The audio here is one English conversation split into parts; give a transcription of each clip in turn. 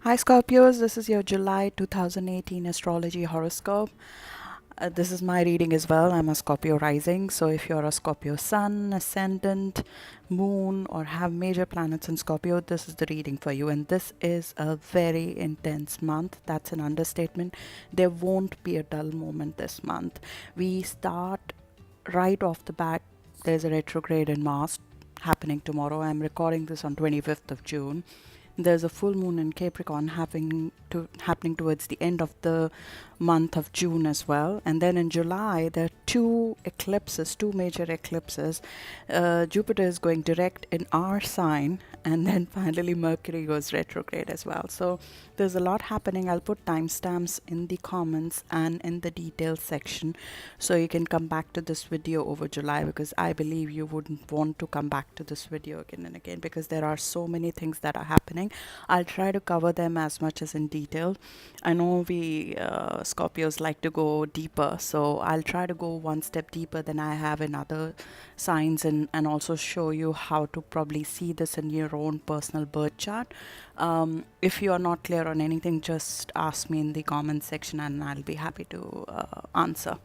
Hi Scorpios, this is your July 2018 Astrology Horoscope. This is my reading as well. I'm a Scorpio rising, so if you're a Scorpio sun, ascendant, moon, or have major planets in Scorpio, this is the reading for you. And this is a very intense month. That's an understatement. There won't be a dull moment this month. We start right off the bat. There's a retrograde in Mars happening tomorrow. I'm recording this on 25th of June. There's a full moon in Capricorn happening towards the end of the month of June as well. And then in July, there are two major eclipses. Jupiter is going direct in our sign, and then finally Mercury goes retrograde as well. So there's a lot happening. I'll put timestamps in the comments and in the details section so you can come back to this video over July, because I believe you wouldn't want to come back to this video again and again because there are so many things that are happening. I'll try to cover them as much as in detail. I know we Scorpios like to go deeper, so I'll try to go one step deeper than I have in other signs, and also show you how to probably see this in your own personal birth chart. If you are not clear on anything, just ask me in the comment section and I'll be happy to answer.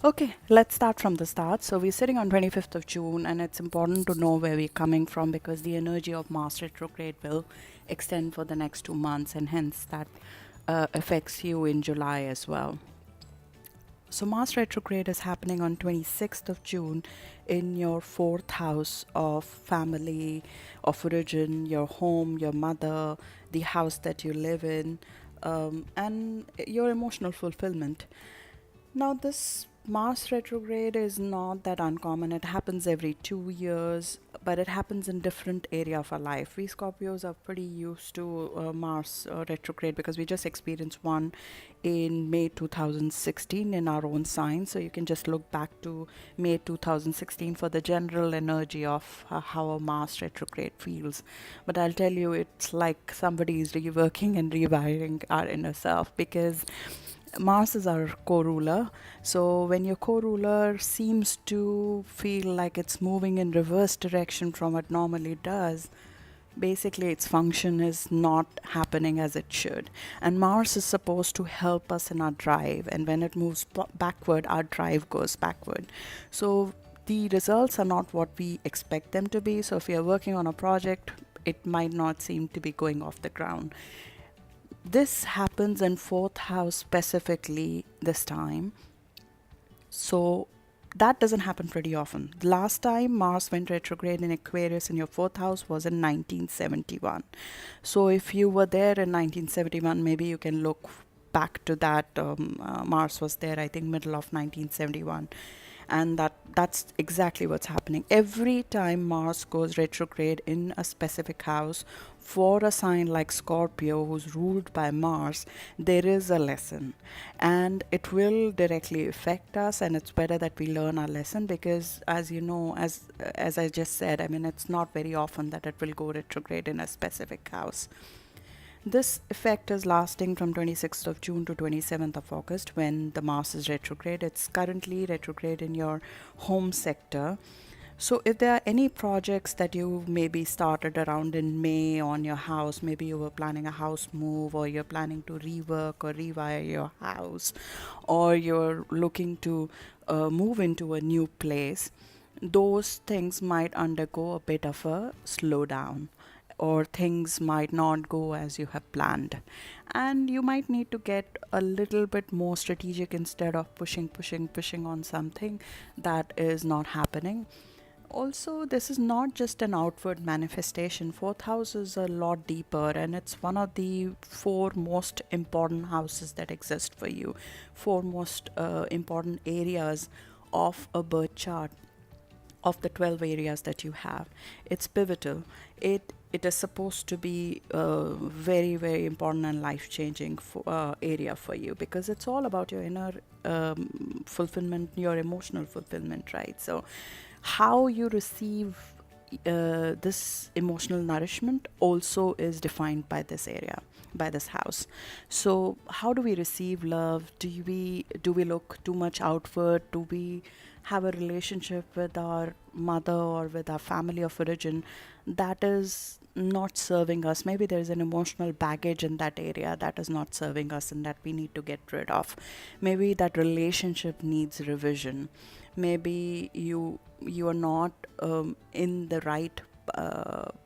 Okay, let's start from the start. So we're sitting on 25th of June, and it's important to know where we're coming from because the energy of Mars retrograde will extend for the next 2 months, and hence that affects you in July as well. So Mars retrograde is happening on 26th of June in your fourth house of family, of origin, your home, your mother, the house that you live in, and your emotional fulfillment. Now, this Mars retrograde is not that uncommon. It happens every 2 years, but it happens in different area of our life. We Scorpios are pretty used to Mars retrograde because we just experienced one in May 2016 in our own sign. So you can just look back to May 2016 for the general energy of how a Mars retrograde feels. But I'll tell you, it's like somebody is reworking and rewiring our inner self, because Mars is our co-ruler. So when your co-ruler seems to feel like it's moving in reverse direction from what normally does, basically its function is not happening as it should. And Mars is supposed to help us in our drive, and when it moves backward, our drive goes backward. So the results are not what we expect them to be. So if we are working on a project, it might not seem to be going off the ground. This happens in fourth house specifically this time. So that doesn't happen pretty often. The last time Mars went retrograde in Aquarius in your fourth house was in 1971. So if you were there in 1971, maybe you can look back to that. Mars was there, I think, middle of 1971. And that's exactly what's happening. Every time Mars goes retrograde in a specific house for a sign like Scorpio, who's ruled by Mars, there is a lesson, and it will directly affect us. And it's better that we learn our lesson, because as you know, as I just said, I mean, it's not very often that it will go retrograde in a specific house. This effect is lasting from 26th of June to 27th of August when the Mars is retrograde. It's currently retrograde in your home sector. So if there are any projects that you maybe started around in May on your house, maybe you were planning a house move, or you're planning to rework or rewire your house, or you're looking to move into a new place, those things might undergo a bit of a slowdown, or things might not go as you have planned, and you might need to get a little bit more strategic instead of pushing on something that is not happening. Also, this is not just an outward manifestation. Fourth house is a lot deeper, and it's one of the four most important houses that exist for you, four most important areas of a birth chart, of the 12 areas that you have. It's pivotal. It is supposed to be a very important and life changing area for you, because it's all about your inner fulfillment, your emotional fulfillment, right? So how you receive this emotional nourishment also is defined by this area, by this house. So how do we receive love? Do we look too much outward? Do we have a relationship with our mother or with our family of origin that is not serving us? Maybe there's an emotional baggage in that area that is not serving us and that we need to get rid of. Maybe that relationship needs revision. Maybe you are not in the right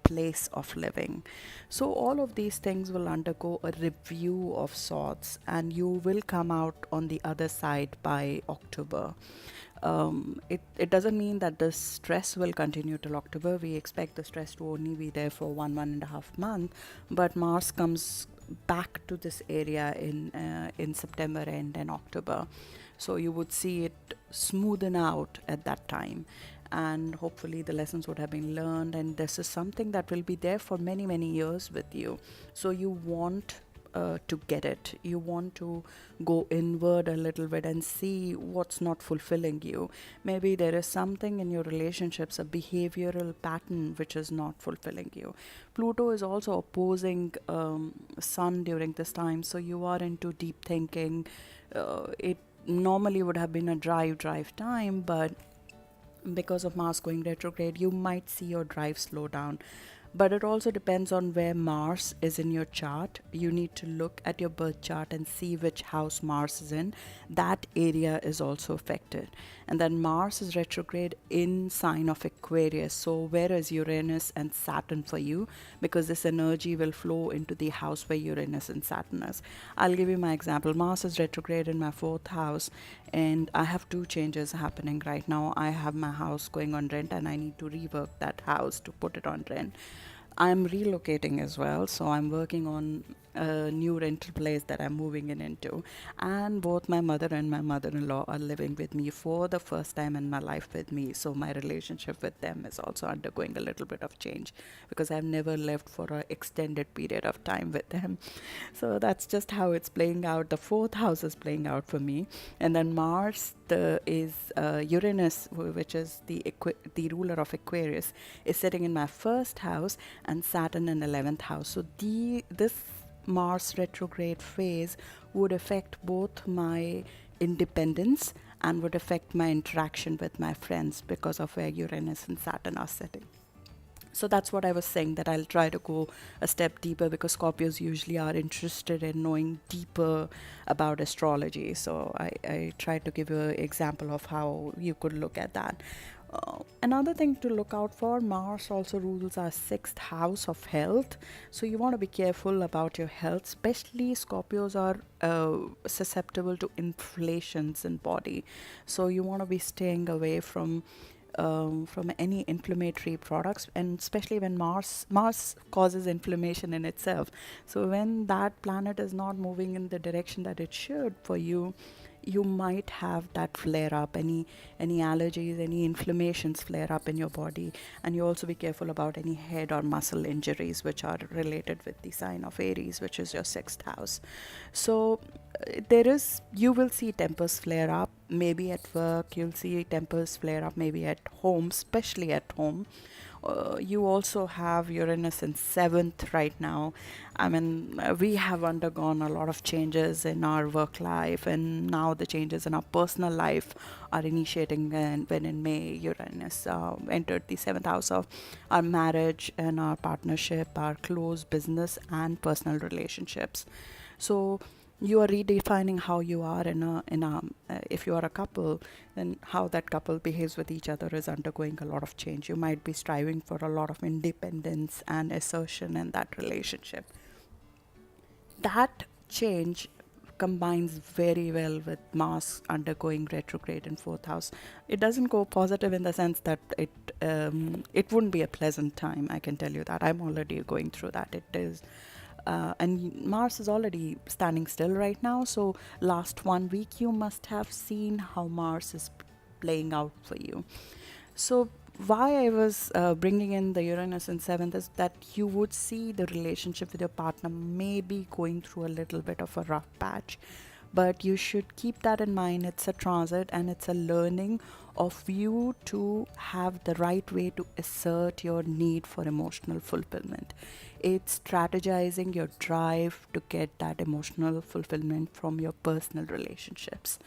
place of living. So all of these things will undergo a review of sorts, and you will come out on the other side by October. It doesn't mean that the stress will continue till October. We expect the stress to only be there for 1.5 months, but Mars comes back to this area in September and October. So you would see it smoothen out at that time, and hopefully the lessons would have been learned, and this is something that will be there for many years with you. So you want to get it. You want to go inward a little bit and see what's not fulfilling you. Maybe there is something in your relationships, a behavioral pattern which is not fulfilling you. Pluto is also opposing Sun during this time, so you are into deep thinking. It normally would have been a drive time, but because of Mars going retrograde, you might see your drive slow down. But it also depends on where Mars is in your chart. You need to look at your birth chart and see which house Mars is in. That area is also affected. And then Mars is retrograde in sign of Aquarius. So where is Uranus and Saturn for you? Because this energy will flow into the house where Uranus and Saturn is. I'll give you my example. Mars is retrograde in my 4th house, and I have 2 changes happening right now. I have my house going on rent, and I need to rework that house to put it on rent. I'm relocating as well, so I'm working on a new rental place that I'm moving into. And both my mother and my mother-in-law are living with me for the first time in my life with me. So my relationship with them is also undergoing a little bit of change because I've never lived for an extended period of time with them. So that's just how it's playing out. The 4th house is playing out for me. And then Mars is Uranus, which is the ruler of Aquarius, is sitting in my 1st house, and Saturn in 11th house. So this Mars retrograde phase would affect both my independence and would affect my interaction with my friends because of where Uranus and Saturn are sitting. So that's what I was saying, that I'll try to go a step deeper because Scorpios usually are interested in knowing deeper about astrology. So I tried to give you an example of how you could look at that. Another thing to look out for, Mars also rules our 6th house of health. So you want to be careful about your health, especially Scorpios are susceptible to inflations in body. So you want to be staying away from any inflammatory products, and especially when Mars causes inflammation in itself. So when that planet is not moving in the direction that it should for you, you might have that flare up, any allergies, any inflammations flare up in your body. And you also be careful about any head or muscle injuries which are related with the sign of Aries, which is your 6th house. So you will see tempers flare up, maybe at work. You'll see tempers flare up maybe at home, especially at home. You also have Uranus in 7th right now. I mean, we have undergone a lot of changes in our work life, and now the changes in our personal life are initiating when in May Uranus entered the 7th house of our marriage and our partnership, our close business and personal relationships. So you are redefining how you are if you are a couple, then how that couple behaves with each other is undergoing a lot of change. You might be striving for a lot of independence and assertion in that relationship. That change combines very well with Mars undergoing retrograde in 4th house. It doesn't go positive in the sense that it wouldn't be a pleasant time. I can tell you that. I'm already going through that. It is. And Mars is already standing still right now. So last 1 week, you must have seen how Mars is playing out for you. So why I was bringing in the Uranus in 7th is that you would see the relationship with your partner maybe going through a little bit of a rough patch. but you should keep that in mind. It's a transit and it's a learning of you to have the right way to assert your need for emotional fulfillment. It's strategizing your drive to get that emotional fulfillment from your personal relationships.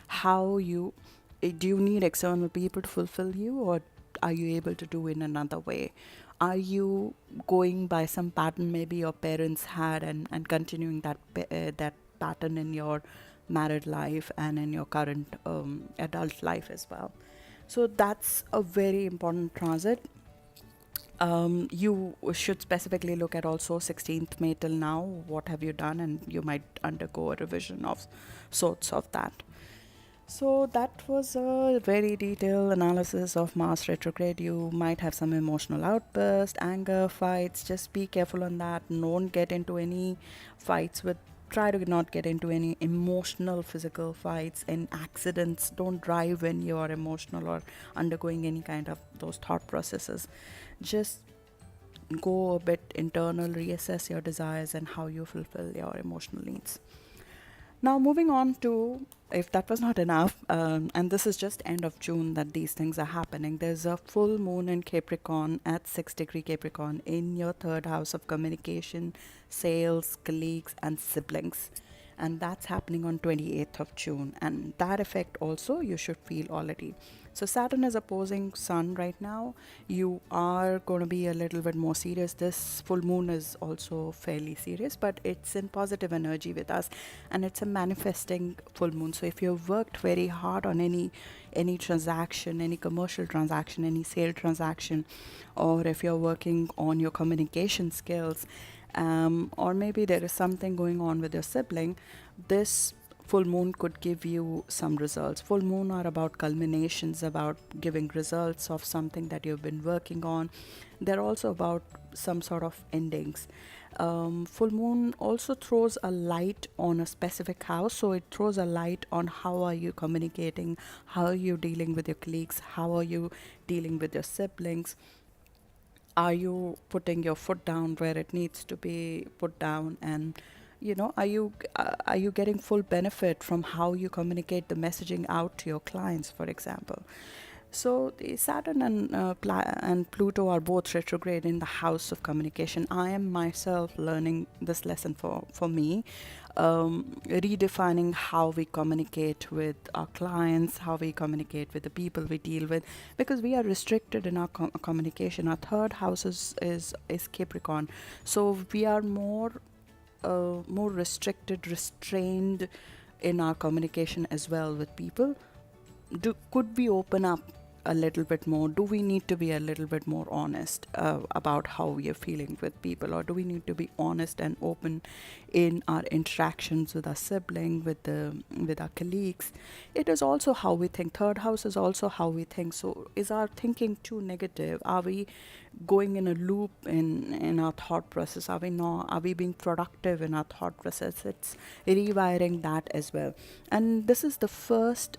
How you do you need external people to fulfill you, or are you able to do in another way? Are you going by some pattern maybe your parents had, and continuing that pattern in your married life and in your current adult life as well? So that's a very important transit. You should specifically look at also 16th May till now. What have you done? And you might undergo a revision of sorts of that. So that was a very detailed analysis of Mars retrograde. You might have some emotional outburst, anger, fights. Just be careful on that. Don't get into any fights with. Try to not get into any emotional, physical fights and accidents. Don't drive when you are emotional or undergoing any kind of those thought processes. Just go a bit internal, reassess your desires and how you fulfill your emotional needs. Now, moving on to, if that was not enough, and this is just end of June that these things are happening, there's a full moon in Capricorn at 6 degree Capricorn in your third house of communication, sales, colleagues, and siblings. And that's happening on 28th of June. And that effect also you should feel already. So Saturn is opposing Sun right now. You are going to be a little bit more serious. This full moon is also fairly serious, but it's in positive energy with us, and it's a manifesting full moon. So if you've worked very hard on any transaction, any commercial transaction, any sale transaction, or if you're working on your communication skills, or maybe there is something going on with your sibling, this full moon could give you some results. Full moon are about culminations, about giving results of something that you've been working on. They're also about some sort of endings. Full moon also throws a light on a specific house, so it throws a light on how are you communicating, how are you dealing with your colleagues, how are you dealing with your siblings. Are you putting your foot down where it needs to be put down? And are you getting full benefit from how you communicate the messaging out to your clients, for example? So the Saturn and Pluto are both retrograde in the house of communication. I am myself learning this lesson for me, redefining how we communicate with our clients, how we communicate with the people we deal with, because we are restricted in our communication. Our third house is Capricorn, so we are more restricted, restrained in our communication as well with people. Could we open up a little bit more? Do we need to be a little bit more honest about how we are feeling with people, or do we need to be honest and open in our interactions with our sibling, with our colleagues? It is also how we think. Third house is also how we think. So is our thinking too negative? Are we going in a loop in our thought process? Are we being productive in our thought process? It's rewiring that as well. And this is the first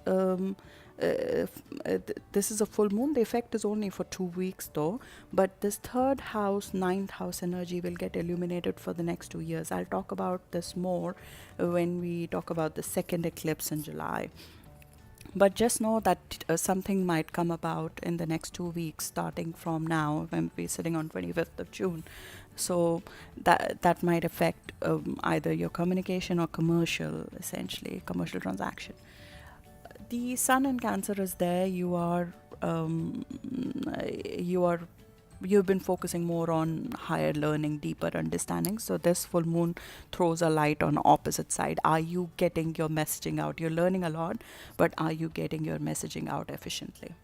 this is a full moon. The effect is only for 2 weeks though, but this third house, ninth house energy will get illuminated for the next 2 years. I'll talk about this more when we talk about the second eclipse in July. But just know that something might come about in the next 2 weeks, starting from now, when we're sitting on 25th of June. So that might affect either your communication or essentially commercial transaction. The sun in Cancer is there. You've been focusing more on higher learning, deeper understanding. So this full moon throws a light on opposite side. Are you getting your messaging out? You're learning a lot, but are you getting your messaging out efficiently?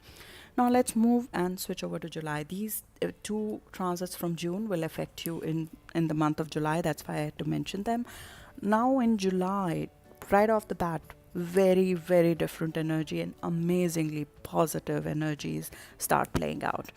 Now let's move and switch over to July. These two transits from June will affect you in the month of July. That's why I had to mention them. Now in July, right off the bat, very, very different energy and amazingly positive energies start playing out.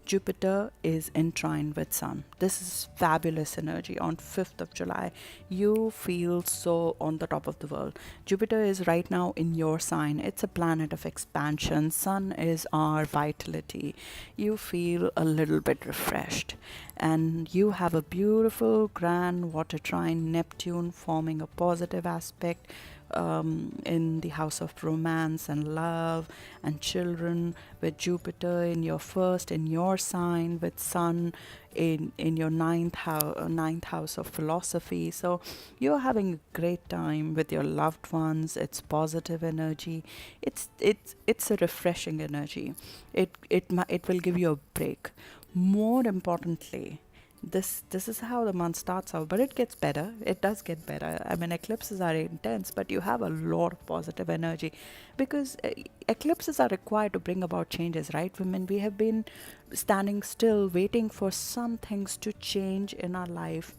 Jupiter is in trine with Sun. This is fabulous energy on 5th of July. You feel so on the top of the world. Jupiter is right now in your sign. It's a planet of expansion. Sun is our vitality. You feel a little bit refreshed. and you have a beautiful grand water trine Neptune forming a positive aspect in the house of romance and love and children, with Jupiter in your first, in your sign, with Sun in your ninth house of philosophy. So you're having a great time with your loved ones. It's positive energy. It's a refreshing energy. It will give you a break. More importantly, this is how the month starts out, but it gets better. It does get better. I mean, eclipses are intense, but you have a lot of positive energy, because eclipses are required to bring about changes, right? Women, we have been standing still waiting for some things to change in our life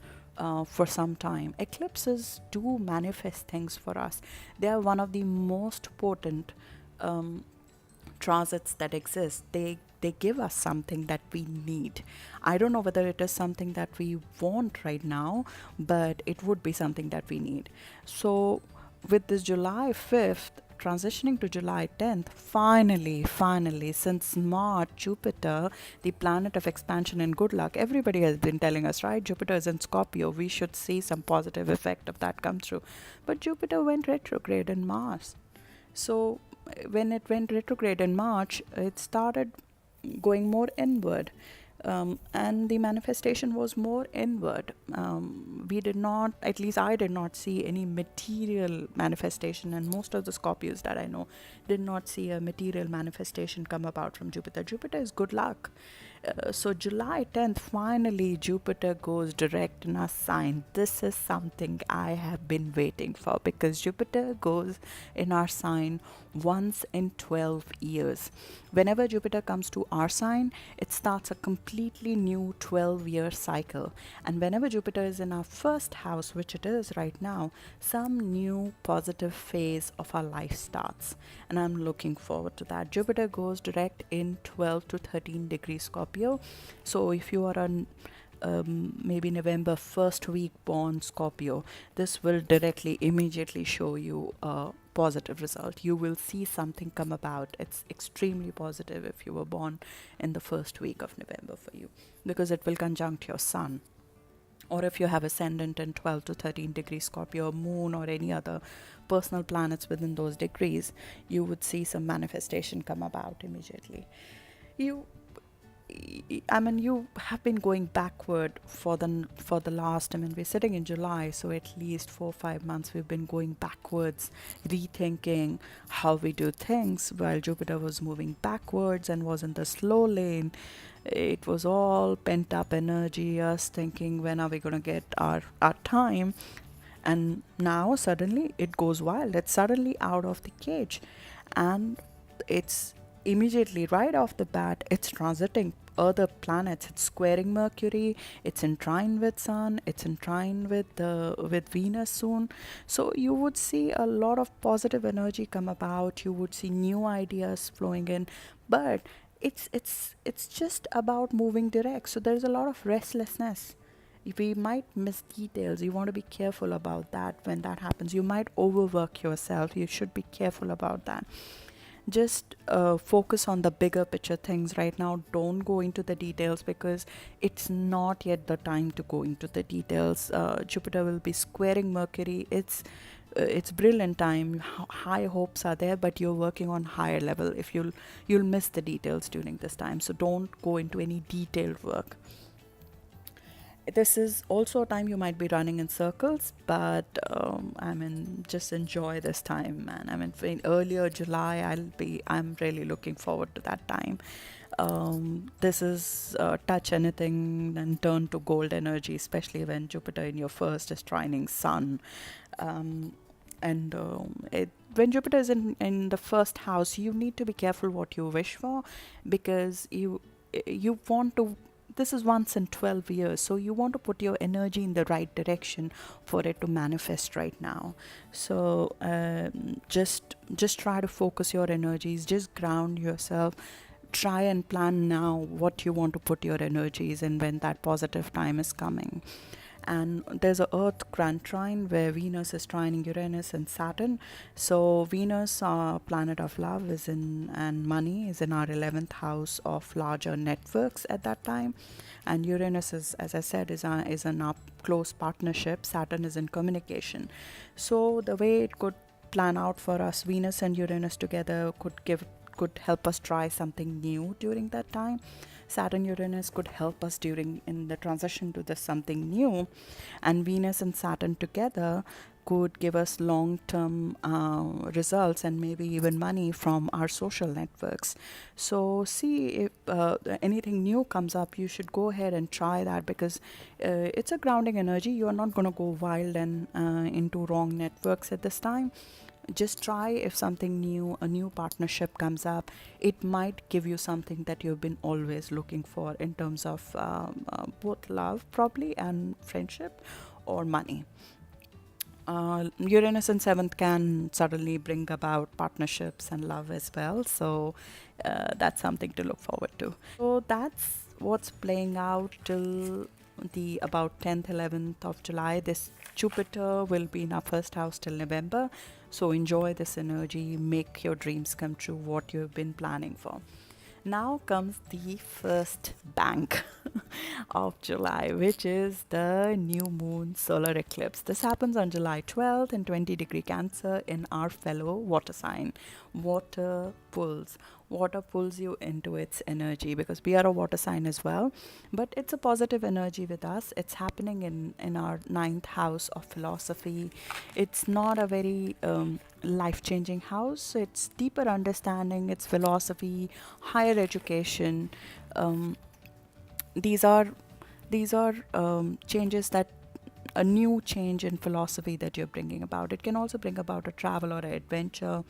for some time. Eclipses do manifest things for us. They are one of the most potent um, transits that exist. They give us something that we need. I don't know whether it is something that we want right now, but it would be something that we need. So with this July 5th transitioning to July 10th, finally, since March, Jupiter, the planet of expansion and good luck, everybody has been telling us, right? Jupiter is in Scorpio. We should see some positive effect of that come through. But Jupiter went retrograde in Mars. So when it went retrograde in March, it started going more inward. And the manifestation was more inward. We did not, at least I did not see any material manifestation, and most of the Scorpios that I know did not see a material manifestation come about from Jupiter. Jupiter is good luck. So July 10th, finally Jupiter goes direct in our sign. This is something I have been waiting for, because Jupiter goes in our sign once in 12 years. Whenever Jupiter comes to our sign, it starts a completely new 12-year cycle. And whenever Jupiter is in our first house, which it is right now, some new positive phase of our life starts. And I'm looking forward to that. Jupiter goes direct in 12 to 13 degrees Scorpio. So if you are on maybe November first week born Scorpio, this will directly, immediately show you a positive result. You will see something come about. It's extremely positive if you were born in the first week of November for you, because it will conjunct your sun. Or if you have ascendant in 12 to 13 degrees Scorpio, moon, or any other personal planets within those degrees, you would see some manifestation come about immediately. You I mean, you have been going backward for the last. I mean, we're sitting in July, so at least 4 or 5 months we've been going backwards, rethinking how we do things. While Jupiter was moving backwards and was in the slow lane, it was all pent up energy, us thinking, when are we going to get our time? And now suddenly it goes wild. It's suddenly out of the cage, and it's immediately right off the bat, it's transiting other planets. It's squaring Mercury. It's in trine with Sun. It's in trine with Venus soon. So you would see a lot of positive energy come about. You would see new ideas flowing in, but it's just about moving direct. So there's a lot of restlessness. We might miss details. You want to be careful about that. When that happens, you might overwork yourself. You should be careful about that. Just focus on the bigger picture things right now. Don't go into the details, because it's not yet the time to go into the details. Jupiter will be squaring Mercury. It's brilliant time. High hopes are there, but you're working on higher level. If you'll miss the details during this time, so don't go into any detailed work. This is also a time you might be running in circles, but I mean, just enjoy this time, man. I mean, in earlier July, I'm really looking forward to that time. This is touch anything and turn to gold energy, especially when Jupiter in your first is trining Sun. And when Jupiter is in the first house, you need to be careful what you wish for, because you want to, this is once in 12 years, so you want to put your energy in the right direction for it to manifest right now. So just try to focus your energies, just ground yourself, try and plan now what you want to put your energies in when that positive time is coming. and there's a Earth grand trine where Venus is trining Uranus and Saturn. So Venus, planet of love, is in, and money is in our 11th house of larger networks at that time, and Uranus is, as I said, is in our close partnership. Saturn is in communication. So the way it could plan out for us, Venus and Uranus together could help us try something new during that time. Saturn Uranus could help us during in the transition to this something new, and Venus and Saturn together could give us long-term results and maybe even money from our social networks. So see if anything new comes up, you should go ahead and try that, because it's a grounding energy. You are not going to go wild and into wrong networks at this time. Just try if something new, a new partnership comes up. It might give you something that you've been always looking for in terms of both love probably and friendship or money. Uranus in 7th can suddenly bring about partnerships and love as well. So that's something to look forward to. So that's what's playing out till the about 10th, 11th of July. This Jupiter will be in our first house till November. So enjoy this energy, make your dreams come true, what you've been planning for. Now comes the first bank of July, which is the new moon solar eclipse. This happens on July 12th in 20-degree Cancer in our fellow water sign. Water pulls you into its energy, because we are a water sign as well, but it's a positive energy with us. It's happening in our 9th house of philosophy. It's not a very life-changing house. It's deeper understanding, it's philosophy, higher education. These are changes, that a new change in philosophy that you're bringing about. It can also bring about a travel or an adventure.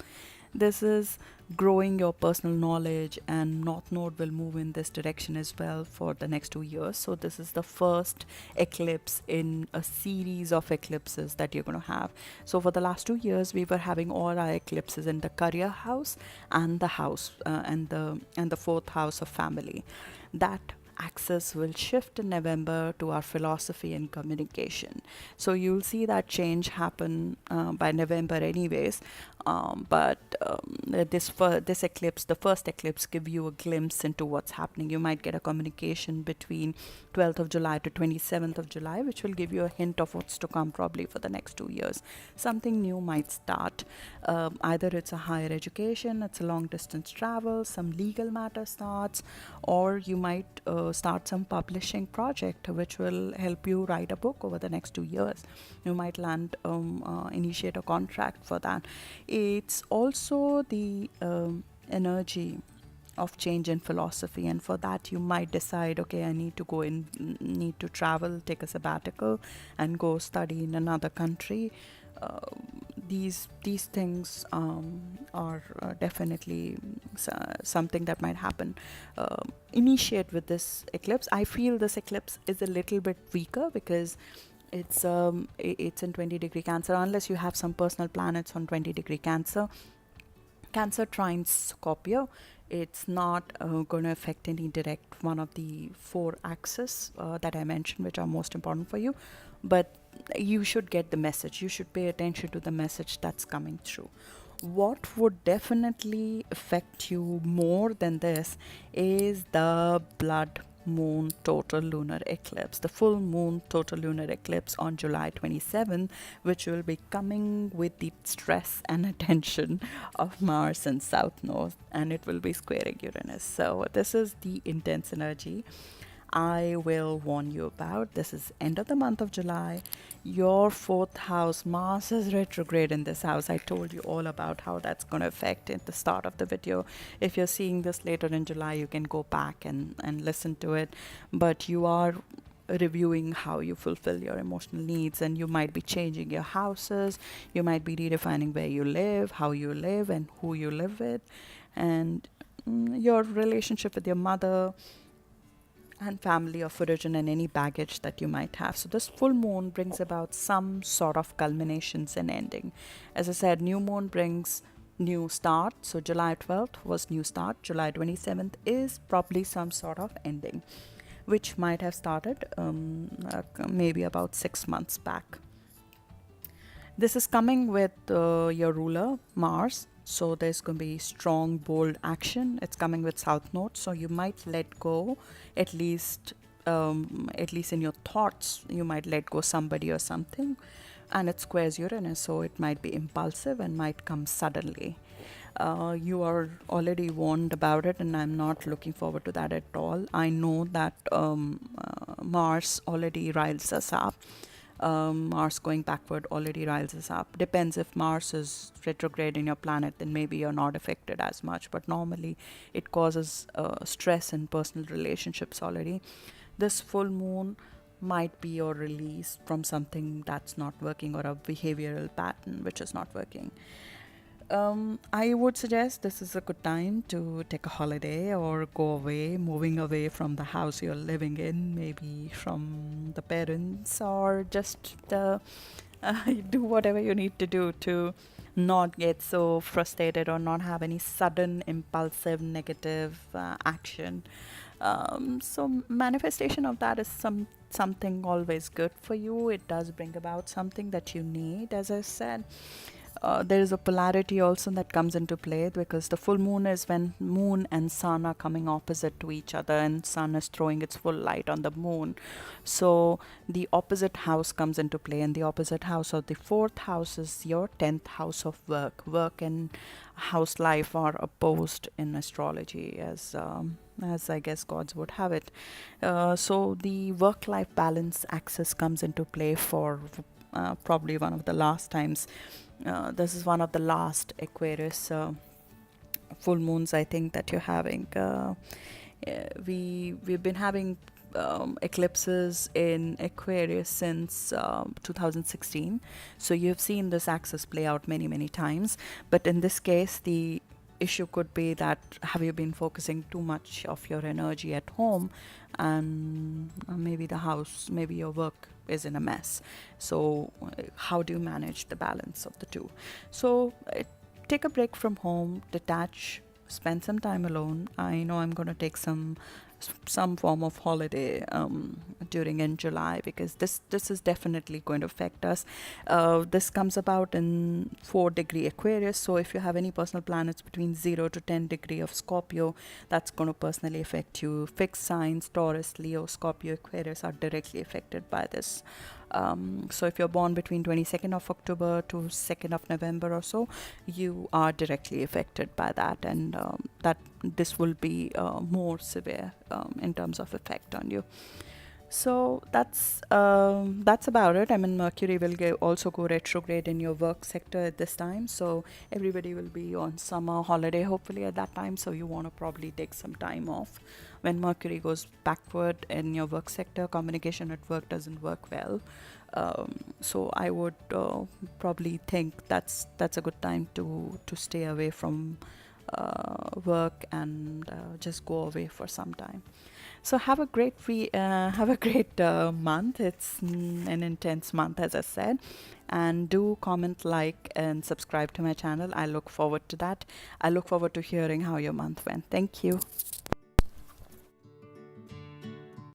This is growing your personal knowledge, and North Node will move in this direction as well for the next 2 years. So this is the first eclipse in a series of eclipses that you're going to have. So for the last 2 years, we were having all our eclipses in the career house and the house and the 4th house of family. That axis will shift in November to our philosophy and communication. So you'll see that change happen by November anyways. This eclipse, the first eclipse, give you a glimpse into what's happening. You might get a communication between 12th of July to 27th of July, which will give you a hint of what's to come probably for the next 2 years. Something new might start. Either it's a higher education, it's a long distance travel, some legal matter starts, or you might start some publishing project which will help you write a book over the next 2 years. You might initiate a contract for that. It's also the energy of change in philosophy, and for that you might decide, okay, I need to travel, take a sabbatical and go study in another country. These things are definitely something that might happen. Initiate with this eclipse. I feel this eclipse is a little bit weaker because it's in 20-degree Cancer, unless you have some personal planets on 20-degree Cancer. Cancer trines Scorpio. It's not going to affect any direct one of the 4 axes that I mentioned, which are most important for you. But you should get the message. You should pay attention to the message that's coming through. What would definitely affect you more than this is the blood moon total lunar eclipse, the full moon total lunar eclipse on July 27th, which will be coming with the stress and attention of Mars and South Node, and it will be squaring Uranus. So this is the intense energy I will warn you about. This is end of the month of July. Your 4th house, Mars is retrograde in this house. I told you all about how that's going to affect at the start of the video. If you're seeing this later in July, you can go back and listen to it. But you are reviewing how you fulfill your emotional needs, and you might be changing your houses. You might be redefining where you live, how you live, and who you live with, and your relationship with your mother and family of origin, and any baggage that you might have. So this full moon brings about some sort of culminations and ending. As I said, new moon brings new start. So July 12th was new start. July 27th is probably some sort of ending. which might have started maybe about 6 months back. This is coming with your ruler, Mars. So there's going to be strong, bold action. It's coming with South Node. So you might let go, at least in your thoughts, you might let go somebody or something. And it squares Uranus, so it might be impulsive and might come suddenly. You are already warned about it, and I'm not looking forward to that at all. I know that Mars already riles us up. Mars going backward already riles us up. Depends, if Mars is retrograde in your planet, then maybe you're not affected as much, but normally it causes stress in personal relationships already. This full moon might be your release from something that's not working, or a behavioral pattern which is not working. I would suggest this is a good time to take a holiday or go away, moving away from the house you're living in, maybe from the parents, or just do whatever you need to do to not get so frustrated or not have any sudden, impulsive, negative action. So manifestation of that is something always good for you. It does bring about something that you need, as I said. There is a polarity also that comes into play, because the full moon is when moon and sun are coming opposite to each other, and sun is throwing its full light on the moon. So the opposite house comes into play, and the opposite house, or the fourth house, is your 10th house of work. Work and house life are opposed in astrology, as I guess gods would have it. So the work-life balance axis comes into play for probably one of the last times. This is one of the last Aquarius full moons, I think, that you're having. We've been having eclipses in Aquarius since 2016, so you've seen this axis play out many times. But in this case, the issue could be that, have you been focusing too much of your energy at home, and maybe the house, maybe your work is in a mess. So how do you manage the balance of the two? So take a break from home, detach, spend some time alone. I know I'm going to take some form of holiday during in July, because this is definitely going to affect us. This comes about in 4-degree Aquarius, so if you have any personal planets between 0 to 10 degree of Scorpio, that's going to personally affect you. Fixed signs, Taurus, Leo, Scorpio, Aquarius, are directly affected by this. So if you're born between 22nd of October to 2nd of November or so, you are directly affected by that, and that this will be more severe in terms of effect on you. So that's about it. I mean, Mercury will also go retrograde in your work sector at this time, so everybody will be on summer holiday hopefully at that time, so you want to probably take some time off. When Mercury goes backward in your work sector, communication at work doesn't work well. So I would probably think that's a good time to stay away from work, and just go away for some time. So have a great month. It's an intense month, as I said, and do comment, like, and subscribe to my channel. I look forward to that. I look forward to hearing how your month went. Thank you.